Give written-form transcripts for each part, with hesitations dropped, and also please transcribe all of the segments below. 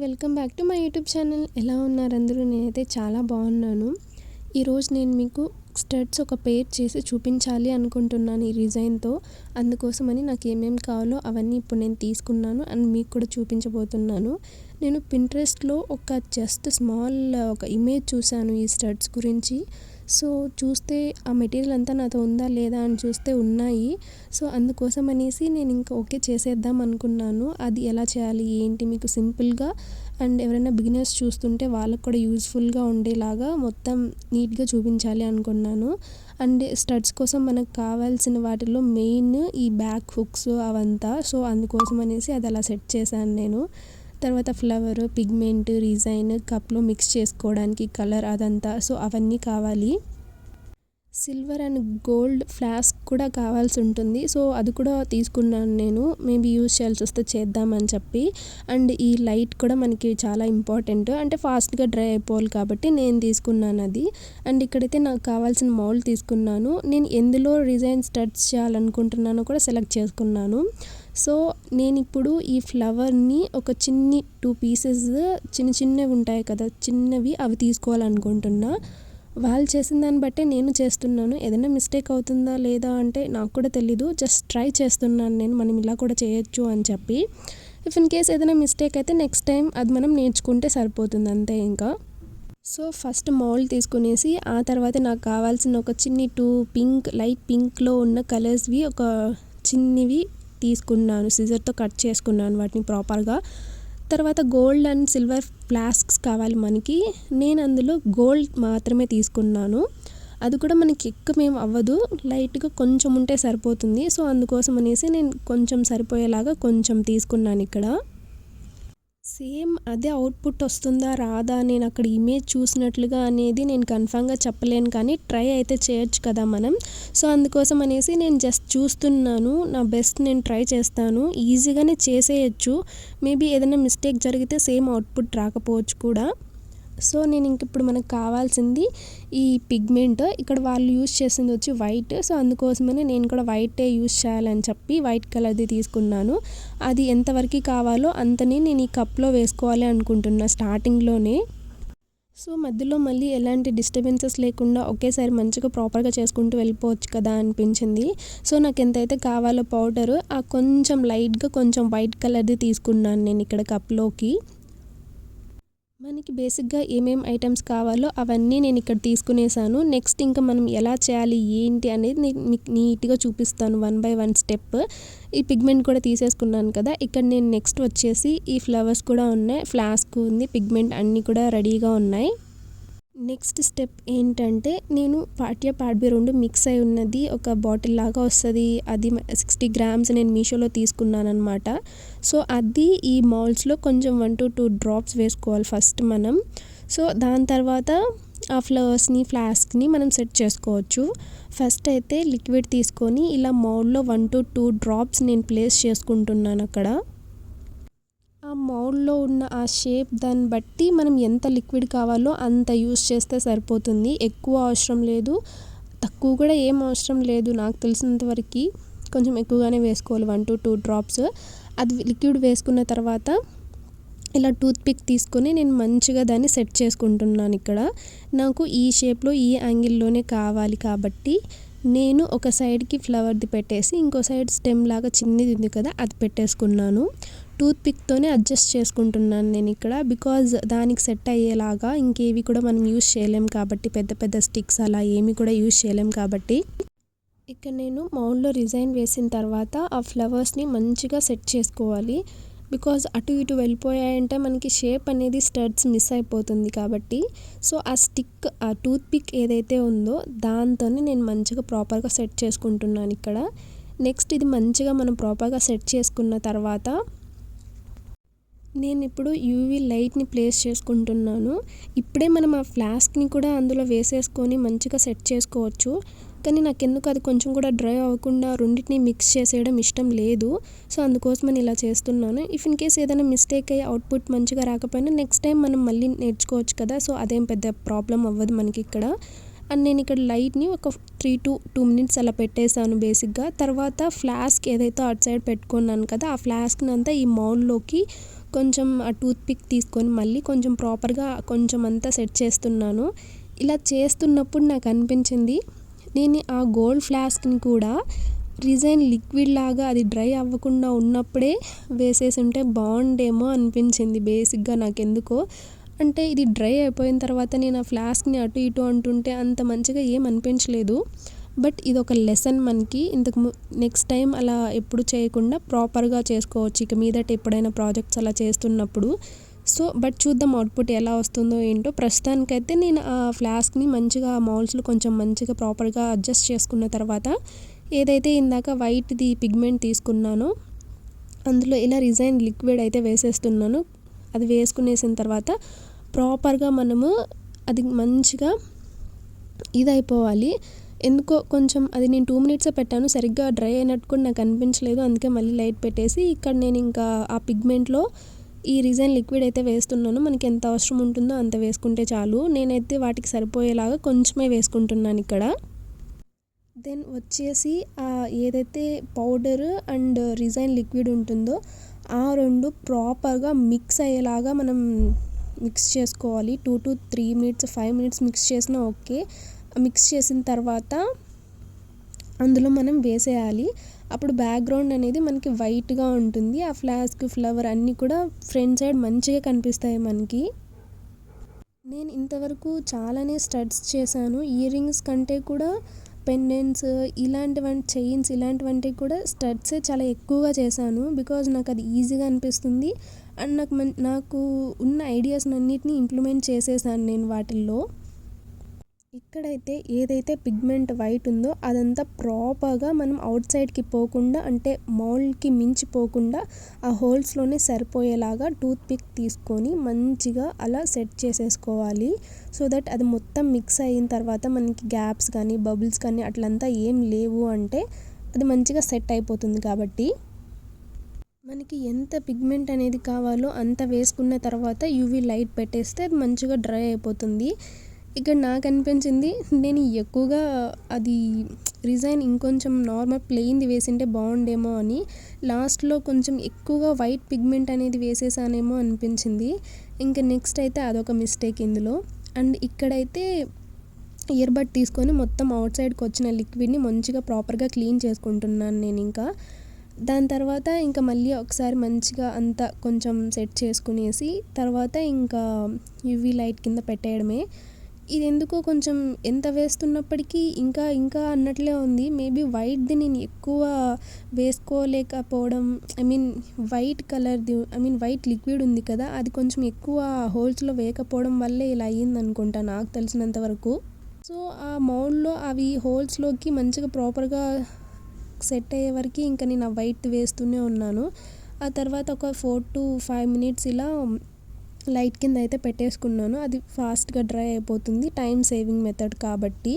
Welcome back to my YouTube channel. ఎలా ఉన్నారు అందరూ? నేనైతే చాలా బాగున్నాను. ఈరోజు నేను మీకు స్టడ్స్ ఒక పేర్ చేసి చూపించాలి అనుకుంటున్నాను ఈ డిజైన్తో. అందుకోసమని నాకు ఏమేమి కావాలో అవన్నీ ఇప్పుడు నేను తీసుకున్నాను అండ్ మీకు కూడా చూపించబోతున్నాను. నేను పింట్రెస్ట్లో జస్ట్ స్మాల్ ఒక ఇమేజ్ చూశాను ఈ స్టడ్స్ గురించి. సో చూస్తే ఆ మెటీరియల్ అంతా నాతో ఉందా లేదా అని చూస్తే ఉన్నాయి. సో అందుకోసం అనేసి నేను ఇంకా ఓకే చేసేద్దాం అనుకున్నాను. అది ఎలా చేయాలి ఏంటి మీకు సింపుల్గా అండ్ ఎవరైనా బిగినర్స్ చూస్తుంటే వాళ్ళకు కూడా యూజ్ఫుల్గా ఉండేలాగా మొత్తం నీట్గా చూపించాలి అనుకున్నాను. అండ్ స్టడ్స్ కోసం మనకు కావాల్సిన వాటిలో మెయిన్ ఈ బ్యాక్ హుక్స్ అవంతా. సో అందుకోసం అనేసి అది అలా సెట్ చేశాను నేను. తర్వాత ఫ్లవర్, పిగ్మెంట్, డిజైన్, కప్లో మిక్స్ చేసుకోవడానికి కలర్ అదంతా. సో అవన్నీ కావాలి. సిల్వర్ అండ్ గోల్డ్ ఫ్లాస్క్ కూడా కావాల్సి ఉంటుంది. సో అది కూడా తీసుకున్నాను నేను. మేబీ యూజ్ చేయాల్సి వస్తే చేద్దామని చెప్పి. అండ్ ఈ లైట్ కూడా మనకి చాలా ఇంపార్టెంట్. అంటే ఫాస్ట్గా డ్రై అయిపోవాలి కాబట్టి నేను తీసుకున్నాను అది. అండ్ ఇక్కడైతే నాకు కావాల్సిన మౌల్డ్ తీసుకున్నాను. నేను ఎందులో డిజైన్ స్టడ్స్ చేయాలనుకుంటున్నానో కూడా సెలెక్ట్ చేసుకున్నాను. సో నేను ఇప్పుడు ఈ ఫ్లవర్ని ఒక 2 పీసెస్ చిన్నవి ఉంటాయి కదా, చిన్నవి అవి తీసుకోవాలనుకుంటున్నా. వాళ్ళు చేసిన దాన్ని బట్టే నేను చేస్తున్నాను. ఏదైనా మిస్టేక్ అవుతుందా లేదా అంటే నాకు కూడా తెలీదు. జస్ట్ ట్రై చేస్తున్నాను నేను, మనం ఇలా కూడా చేయొచ్చు అని చెప్పి. ఇఫ్ ఇన్ కేస్ ఏదైనా మిస్టేక్ అయితే నెక్స్ట్ టైం అది మనం నేర్చుకుంటే సరిపోతుంది అంతే ఇంకా. సో ఫస్ట్ మౌల్డ్ తీసుకునేసి ఆ తర్వాత నాకు కావాల్సిన ఒక 2 లైట్ పింక్లో ఉన్న కలర్స్వి ఒక చిన్నవి తీసుకున్నాను. సిజర్తో కట్ చేసుకున్నాను వాటిని ప్రాపర్గా. తర్వాత గోల్డ్ అండ్ సిల్వర్ ఫ్లాస్క్స్ కావాలి మనకి. నేను అందులో గోల్డ్ మాత్రమే తీసుకున్నాను. అది కూడా మనకి ఎక్కువేం అవ్వదు, లైట్గా కొంచెం ఉంటే సరిపోతుంది. సో అందుకోసం అనేసి నేను కొంచెం సరిపోయేలాగా కొంచెం తీసుకున్నాను ఇక్కడ. సేమ్ అదే అవుట్పుట్ వస్తుందా రాదా నేను అక్కడ ఇమేజ్ చూసినట్లుగా అనేది నేను కన్ఫామ్గా చెప్పలేను, కానీ ట్రై అయితే చేయొచ్చు కదా మనం. సో అందుకోసం అనేసి నేను జస్ట్ చూస్తున్నాను. నా బెస్ట్ నేను ట్రై చేస్తాను. ఈజీగానే చేసేయచ్చు. మేబీ ఏదైనా మిస్టేక్ జరిగితే సేమ్ అవుట్పుట్ రాకపోవచ్చు కూడా. సో నేను ఇంక ఇప్పుడు మనకు కావాల్సింది ఈ పిగ్మెంట్. ఇక్కడ వాళ్ళు యూజ్ చేసింది వచ్చి వైట్. సో అందుకోసమనే నేను కూడా వైటే యూజ్ చేయాలని చెప్పి వైట్ కలర్ది తీసుకున్నాను. అది ఎంతవరకు కావాలో అంతని నేను ఈ కప్లో వేసుకోవాలి అనుకుంటున్నా స్టార్టింగ్లోనే. సో మధ్యలో మళ్ళీ ఎలాంటి డిస్టర్బెన్సెస్ లేకుండా ఒకేసారి మంచిగా ప్రాపర్గా చేసుకుంటూ వెళ్ళిపోవచ్చు కదా అనిపించింది. సో నాకు ఎంతైతే కావాలో పౌడర్ ఆ కొంచెం లైట్గా కొంచెం వైట్ కలర్ది తీసుకున్నాను నేను ఇక్కడ కప్లోకి. మనకి బేసిక్గా ఏమేం ఐటమ్స్ కావాలో అవన్నీ నేను ఇక్కడ తీసుకునేసాను. నెక్స్ట్ ఇంకా మనం ఎలా చేయాలి ఏంటి అనేది నేను మీకు నీట్గా చూపిస్తాను 1 by 1 స్టెప్. ఈ పిగ్మెంట్ కూడా తీసేసుకున్నాను కదా. ఇక్కడ నేను నెక్స్ట్ వచ్చేసి ఈ ఫ్లవర్స్ కూడా ఉన్నాయి, ఫ్లాస్క్ ఉంది, పిగ్మెంట్ అన్నీ కూడా రెడీగా ఉన్నాయి. నెక్స్ట్ స్టెప్ ఏంటంటే నేను పాట్యా పాడ్బీ 2 మిక్స్ అయి ఉన్నది ఒక బాటిల్ లాగా వస్తుంది. అది 60 grams నేను మీషోలో తీసుకున్నాను అనమాట. సో అది ఈ మౌల్డ్స్లో కొంచెం 1 to 2 drops వేసుకోవాలి ఫస్ట్ మనం. సో దాని తర్వాత ఆ ఫ్లవర్స్ని ఫ్లాస్క్ని మనం సెట్ చేసుకోవచ్చు. ఫస్ట్ అయితే లిక్విడ్ తీసుకొని ఇలా మౌల్డ్లో 1 to 2 drops నేను ప్లేస్ చేసుకుంటున్నాను అక్కడ. ఆ మౌల్డ్లో ఉన్న ఆ షేప్ దాన్ని బట్టి మనం ఎంత లిక్విడ్ కావాలో అంత యూస్ చేస్తే సరిపోతుంది. ఎక్కువ అవసరం లేదు, తక్కువ కూడా ఏం అవసరం లేదు. నాకు తెలిసినంతవరకు కొంచెం ఎక్కువగానే వేసుకోవాలి, 1 to 2 drops. అది లిక్విడ్ వేసుకున్న తర్వాత ఇలా టూత్ పిక్ తీసుకొని నేను మంచిగా దాన్ని సెట్ చేసుకుంటున్నాను ఇక్కడ. నాకు ఈ షేప్లో ఈ యాంగిల్లోనే కావాలి కాబట్టి నేను ఒక సైడ్కి ఫ్లవర్ది పెట్టేసి ఇంకో సైడ్ స్టెమ్ లాగా చిన్నది ఉంది కదా అది పెట్టేసుకున్నాను. టూత్ పిక్తోనే అడ్జస్ట్ చేసుకుంటున్నాను నేను ఇక్కడ. బికాజ్ దానికి సెట్ అయ్యేలాగా ఇంకేవి కూడా మనం యూజ్ చేయలేం కాబట్టి, పెద్ద పెద్ద స్టిక్స్ అలా ఏమి కూడా యూజ్ చేయలేం కాబట్టి. ఇక్కడ నేను మౌల్డ్లో డిజైన్ వేసిన తర్వాత ఆ ఫ్లవర్స్ని మంచిగా సెట్ చేసుకోవాలి. బికాజ్ అటు ఇటు వెళ్ళిపోయాయంటే మనకి షేప్ అనేది స్టడ్స్ మిస్ అయిపోతుంది కాబట్టి. సో ఆ స్టిక్, ఆ టూత్ పిక్ ఏదైతే ఉందో దాంతోనే నేను మంచిగా ప్రాపర్గా సెట్ చేసుకుంటున్నాను ఇక్కడ. నెక్స్ట్ ఇది మంచిగా మనం ప్రాపర్గా సెట్ చేసుకున్న తర్వాత నేను ఇప్పుడు యూవీ లైట్ని ప్లేస్ చేసుకుంటున్నాను. ఇప్పుడే మనం ఆ ఫ్లాస్క్ని కూడా అందులో వేసేసుకొని మంచిగా సెట్ చేసుకోవచ్చు. కానీ నాకు ఎందుకు అది కొంచెం కూడా డ్రై అవ్వకుండా రెండింటిని మిక్స్ చేసేయడం ఇష్టం లేదు. సో అందుకోసమని ఇలా చేస్తున్నాను. ఇఫ్ ఇన్ కేస్ ఏదైనా మిస్టేక్ అయ్యి అవుట్పుట్ మంచిగా రాకపోయినా నెక్స్ట్ టైం మనం మళ్ళీ నేర్చుకోవచ్చు కదా. సో అదేం పెద్ద ప్రాబ్లం అవ్వదు మనకి ఇక్కడ. అండ్ నేను ఇక్కడ లైట్ని ఒక 3 to 2 minutes అలా పెట్టేశాను బేసిక్గా. తర్వాత ఫ్లాస్క్ ఏదైతే అటు సైడ్ పెట్టుకున్నాను కదా ఆ ఫ్లాస్క్ని అంతా ఈ మౌల్డ్లోకి కొంచెం ఆ టూత్ పిక్ తీసుకొని మళ్ళీ కొంచెం ప్రాపర్గా కొంచెం అంతా సెట్ చేస్తున్నాను. ఇలా చేస్తున్నప్పుడు నాకు అనిపించింది, నేను ఆ గోల్డ్ ఫ్లాస్క్ని కూడా రిజైన్ లిక్విడ్ లాగా అది డ్రై అవ్వకుండా ఉన్నప్పుడే వేసేసి ఉంటే బాగుండేమో అనిపించింది బేసిక్గా నాకెందుకో. అంటే ఇది డ్రై అయిపోయిన తర్వాత నేను ఆ ఫ్లాస్క్ని అటు ఇటు అంటుంటే అంత మంచిగా ఏం అనిపించలేదు. బట్ ఇది ఒక లెసన్ మనకి. నెక్స్ట్ టైం అలా ఎప్పుడు చేయకుండా ప్రాపర్గా చేసుకోవచ్చు ఇక మీదట ఎప్పుడైనా ప్రాజెక్ట్స్ అలా చేస్తున్నప్పుడు. సో బట్ చూద్దాం అవుట్పుట్ ఎలా వస్తుందో ఏంటో. ప్రస్తుతానికైతే నేను ఆ ఫ్లాస్క్ని మంచిగా మౌల్డ్స్లో కొంచెం మంచిగా ప్రాపర్గా అడ్జస్ట్ చేసుకున్న తర్వాత ఏదైతే ఇందాక వైట్ది పిగ్మెంట్ తీసుకున్నానో అందులో ఇలా రిజైన్ లిక్విడ్ అయితే వేసేస్తున్నాను. అది వేసుకునేసిన తర్వాత ప్రాపర్గా మనము అది మంచిగా ఇది అయిపోవాలి. ఎందుకో కొంచెం అది నేను 2 minutes పెట్టాను, సరిగ్గా డ్రై అయినట్టు కూడా నాకు అనిపించలేదు. అందుకే మళ్ళీ లైట్ పెట్టేసి ఇక్కడ నేను ఇంకా ఆ పిగ్మెంట్లో ఈ రిజైన్ లిక్విడ్ అయితే వేస్తున్నాను. మనకి ఎంత అవసరం ఉంటుందో అంత వేసుకుంటే చాలు. నేనైతే వాటికి సరిపోయేలాగా కొంచెమే వేసుకుంటున్నాను ఇక్కడ. దెన్ వచ్చేసి ఏదైతే పౌడర్ అండ్ రిజైన్ లిక్విడ్ ఉంటుందో ఆ రెండు ప్రాపర్గా మిక్స్ అయ్యేలాగా మనం మిక్స్ చేసుకోవాలి. 2 to 3 minutes 5 minutes మిక్స్ చేసినా ఓకే. మిక్స్ చేసిన తర్వాత అందులో మనం వేసేయాలి. అప్పుడు బ్యాక్గ్రౌండ్ అనేది మనకి వైట్గా ఉంటుంది. ఆ ఫ్లాస్క్ ఫ్లవర్ అన్నీ కూడా ఫ్రంట్ సైడ్ మంచిగా కనిపిస్తాయి మనకి. నేను ఇంతవరకు చాలానే స్టడ్స్ చేశాను. ఇయర్ రింగ్స్ కంటే కూడా పెండెంట్స్ చైన్స్ ఇలాంటివంటి కూడా స్టడ్సే చాలా ఎక్కువగా చేశాను. బికాజ్ నాకు అది ఈజీగా అనిపిస్తుంది అండ్ నాకు ఉన్న ఐడియాస్ అన్నిటిని ఇంప్లిమెంట్ చేసేసాను నేను వాటిల్లో. ఇక్కడైతే ఏదైతే పిగ్మెంట్ వైట్ ఉందో అదంతా ప్రాపర్గా మనం అవుట్ సైడ్కి పోకుండా, అంటే మౌల్డ్కి మించిపోకుండా ఆ హోల్స్లోనే సరిపోయేలాగా టూత్ పిక్ తీసుకొని మంచిగా అలా సెట్ చేసేసుకోవాలి. సో దట్ అది మొత్తం మిక్స్ అయిన తర్వాత మనకి గ్యాప్స్ కానీ బబుల్స్ కానీ అట్లంతా ఏం లేవు అంటే అది మంచిగా సెట్ అయిపోతుంది. కాబట్టి మనకి ఎంత పిగ్మెంట్ అనేది కావాలో అంత వేసుకున్న తర్వాత యూవీ లైట్ పెట్టేస్తే అది మంచిగా డ్రై అయిపోతుంది. ఇక్కడ నాకు అనిపించింది, నేను ఎక్కువగా అది రిజైన్ ఇంకొంచెం నార్మల్ ప్లెయిన్ది వేసింటే బాగుండేమో అని. లాస్ట్లో కొంచెం ఎక్కువగా వైట్ పిగ్మెంట్ అనేది వేసేసానేమో అనిపించింది. ఇంకా నెక్స్ట్ అయితే అదొక మిస్టేక్ ఇందులో. అండ్ ఇక్కడైతే ఇయర్ బడ్ తీసుకొని మొత్తం అవుట్ సైడ్కి వచ్చిన లిక్విడ్ని మంచిగా ప్రాపర్గా క్లీన్ చేసుకుంటున్నాను నేను. ఇంకా దాని తర్వాత ఇంకా మళ్ళీ ఒకసారి మంచిగా అంతా కొంచెం సెట్ చేసుకునేసి తర్వాత ఇంకా యూవీ లైట్ కింద పెట్టేయడమే. ఇది ఎందుకో కొంచెం ఎంత వేస్తున్నప్పటికీ ఇంకా అన్నట్లే ఉంది. మేబీ వైట్ది నేను ఎక్కువ వేసుకోలేకపోవడం, వైట్ కలర్ది వైట్ లిక్విడ్ ఉంది కదా, అది కొంచెం ఎక్కువ హోల్స్లో వేయకపోవడం వల్లే ఇలా అయ్యింది అనుకుంటా నాకు తెలిసినంత వరకు. సో ఆ మౌల్డ్లో అవి హోల్స్లోకి మంచిగా ప్రాపర్గా సెట్ అయ్యే వరకు ఇంకా నేను ఆ వైట్ వేస్తూనే ఉన్నాను. ఆ తర్వాత ఒక 4 to 5 minutes ఇలా లైట్ కింద అయితే పెట్టేసుకున్నాను. అది ఫాస్ట్గా డ్రై అయిపోతుంది, టైం సేవింగ్ మెథడ్ కాబట్టి.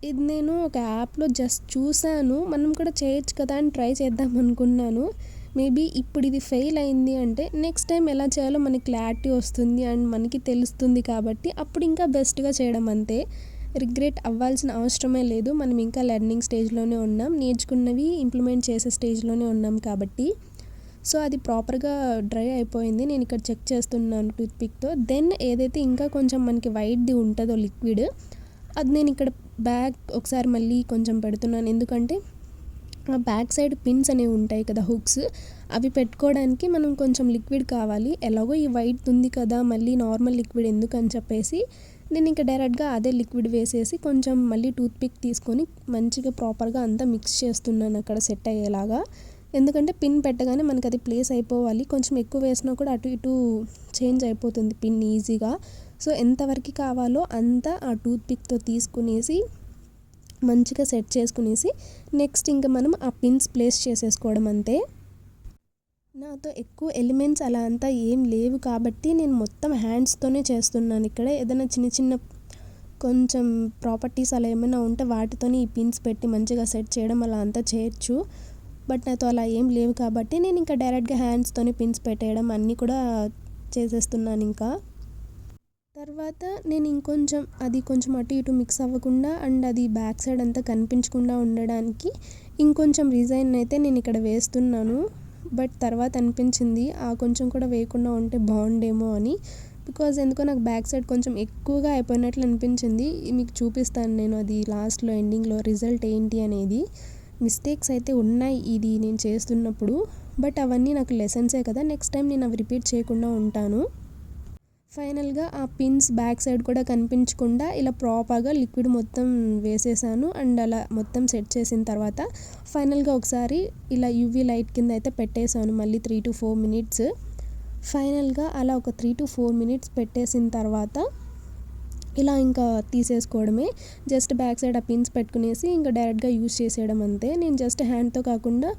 ఇది నేను ఒక యాప్లో జస్ట్ చూశాను, మనం కూడా చేయొచ్చు కదా అని ట్రై చేద్దాం అనుకున్నాను. మేబీ ఇప్పుడు ఇది ఫెయిల్ అయింది అంటే నెక్స్ట్ టైం ఎలా చేయాలో మనకి క్లారిటీ వస్తుంది అండ్ మనకి తెలుస్తుంది. కాబట్టి అప్పుడు ఇంకా బెస్ట్గా చేయడం అంతే. రిగ్రెట్ అవ్వాల్సిన అవసరమే లేదు. మనం ఇంకా లెర్నింగ్ స్టేజ్లోనే ఉన్నాం, నేర్చుకున్నవి ఇంప్లిమెంట్ చేసే స్టేజ్లోనే ఉన్నాం కాబట్టి. సో అది ప్రాపర్గా డ్రై అయిపోయింది. నేను ఇక్కడ చెక్ చేస్తున్నాను టూత్ పిక్తో. దెన్ ఏదైతే ఇంకా కొంచెం మనకి వైట్ది ఉంటుందో లిక్విడ్, అది నేను ఇక్కడ బ్యాక్ ఒకసారి మళ్ళీ కొంచెం పెడుతున్నాను. ఎందుకంటే ఆ బ్యాక్ సైడ్ పిన్స్ అనేవి ఉంటాయి కదా, హుక్స్, అవి పెట్టుకోవడానికి మనం కొంచెం లిక్విడ్ కావాలి. ఎలాగో ఈ వైట్ ఉంది కదా, మళ్ళీ నార్మల్ లిక్విడ్ ఎందుకు అని చెప్పేసి నేను ఇంకా డైరెక్ట్గా అదే లిక్విడ్ వేసేసి కొంచెం మళ్ళీ టూత్ పిక్ తీసుకొని మంచిగా ప్రాపర్గా అంతా మిక్స్ చేస్తున్నాను అక్కడ సెట్ అయ్యేలాగా. ఎందుకంటే పిన్ పెట్టగానే మనకి అది ప్లేస్ అయిపోవాలి. కొంచెం ఎక్కువ వేసినా కూడా అటు ఇటు చేంజ్ అయిపోతుంది పిన్ ఈజీగా. సో ఎంతవరకు కావాలో అంత ఆ టూత్ పిక్తో తీసుకునేసి మంచిగా సెట్ చేసుకునేసి నెక్స్ట్ ఇంకా మనం ఆ పిన్స్ ప్లేస్ చేసేసుకోవడం అంతే. నాతో ఎక్కువ ఎలిమెంట్స్ అలా అంతా ఏం లేవు కాబట్టి నేను మొత్తం హ్యాండ్స్తోనే చేస్తున్నాను. ఇక్కడ ఏదైనా చిన్న కొంచెం ప్రాపర్టీస్ అలా ఏమైనా ఉంటే వాటితోనే ఈ పిన్స్ పెట్టి మంచిగా సెట్ చేయడం అలా అంతా చేయొచ్చు. బట్ నాతో అలా ఏం లేవు కాబట్టి నేను ఇంకా డైరెక్ట్గా హ్యాండ్స్తోనే పిన్స్ పెట్టేయడం అన్నీ కూడా చేసేస్తున్నాను. ఇంకా తర్వాత నేను ఇంకొంచెం అది కొంచెం అటు ఇటు మిక్స్ అవ్వకుండా అండ్ అది బ్యాక్ సైడ్ అంతా కనిపించకుండా ఉండడానికి ఇంకొంచెం రిజైన్ అయితే నేను ఇక్కడ వేస్తున్నాను. బట్ తర్వాత అనిపించింది కొంచెం కూడా వేయకుండా ఉంటే బాగుండేమో అని. బికాజ్ ఎందుకో నాకు బ్యాక్ సైడ్ కొంచెం ఎక్కువగా అయిపోయినట్లు అనిపించింది. మీకు చూపిస్తాను నేను అది లాస్ట్లో ఎండింగ్లో రిజల్ట్ ఏంటి అనేది. మిస్టేక్స్ అయితే ఉన్నాయి ఇది నేను చేస్తున్నప్పుడు, బట్ అవన్నీ నాకు లెసన్సే కదా, నెక్స్ట్ టైం నేను అవి రిపీట్ చేయకుండా ఉంటాను. ఫైనల్గా ఆ పిన్స్ బ్యాక్ సైడ్ కూడా కనిపించకుండా ఇలా ప్రాపర్గా లిక్విడ్ మొత్తం వేసేసాను. అండ్ అలా మొత్తం సెట్ చేసిన తర్వాత ఫైనల్గా ఒకసారి ఇలా యూవీ లైట్ కింద అయితే పెట్టేశాను మళ్ళీ 3 to 4 minutes. ఫైనల్గా అలా ఒక 3 to 4 minutes పెట్టేసిన తర్వాత ఇలా ఇంకా తీసేసుకోవడమే. జస్ట్ బ్యాక్ సైడ్ ఆ పిన్స్ పెట్టుకునేసి ఇంకా డైరెక్ట్గా యూజ్ చేసేయడం అంతే. నేను జస్ట్ హ్యాండ్తో కాకుండా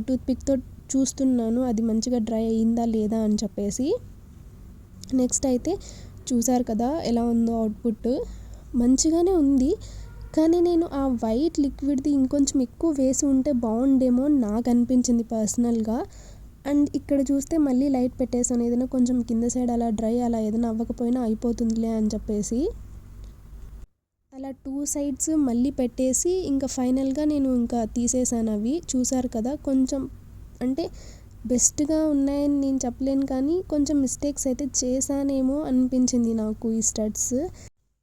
టూత్పిక్తో చూస్తున్నాను అది మంచిగా డ్రై అయ్యిందా లేదా అని చెప్పేసి. నెక్స్ట్ అయితే చూసారు కదా ఎలా ఉందో అవుట్పుట్, మంచిగానే ఉంది. కానీ నేను ఆ వైట్ లిక్విడ్ది ఇంకొంచెం ఎక్కువ వేసి ఉంటే బాగుండేమో అని నాకు అనిపించింది పర్సనల్గా. అండ్ ఇక్కడ చూస్తే మళ్ళీ లైట్ పెట్టేసాను, ఏదైనా కొంచెం కింద సైడ్ అలా డ్రై అలా ఏదైనా అవ్వకపోయినా అయిపోతుందిలే అని చెప్పేసి. అలా 2 sides మళ్ళీ పెట్టేసి ఇంకా ఫైనల్గా నేను ఇంకా తీసేసాను అవి. చూసారు కదా కొంచెం అంటే బెస్ట్గా ఉన్నాయని నేను చెప్పలేను, కానీ కొంచెం మిస్టేక్స్ అయితే చేశానేమో అనిపించింది నాకు ఈ స్టడ్స్.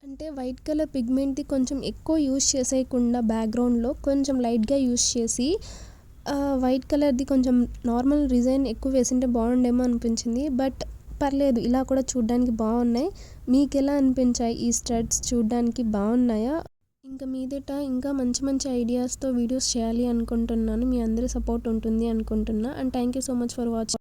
అంటే వైట్ కలర్ పిగ్మెంట్ది కొంచెం ఎక్కువ యూస్ చేసేయకుండా బ్యాక్గ్రౌండ్లో కొంచెం లైట్గా యూస్ చేసి వైట్ కలర్ది కొంచెం నార్మల్ డిజైన్ ఎక్కువ వేసింటే బాగుండేమో అనిపించింది. బట్ పర్లేదు, ఇలా కూడా చూడ్డానికి బాగున్నాయి. మీకు ఎలా అనిపించాయి ఈ స్టడ్స్? చూడ్డానికి బాగున్నాయా? ఇంకా మీదట ఇంకా మంచి మంచి ఐడియాస్తో వీడియోస్ చేయాలి అనుకుంటున్నాను. మీ అందరి సపోర్ట్ ఉంటుంది అనుకుంటున్నా. And thank you so much for watching.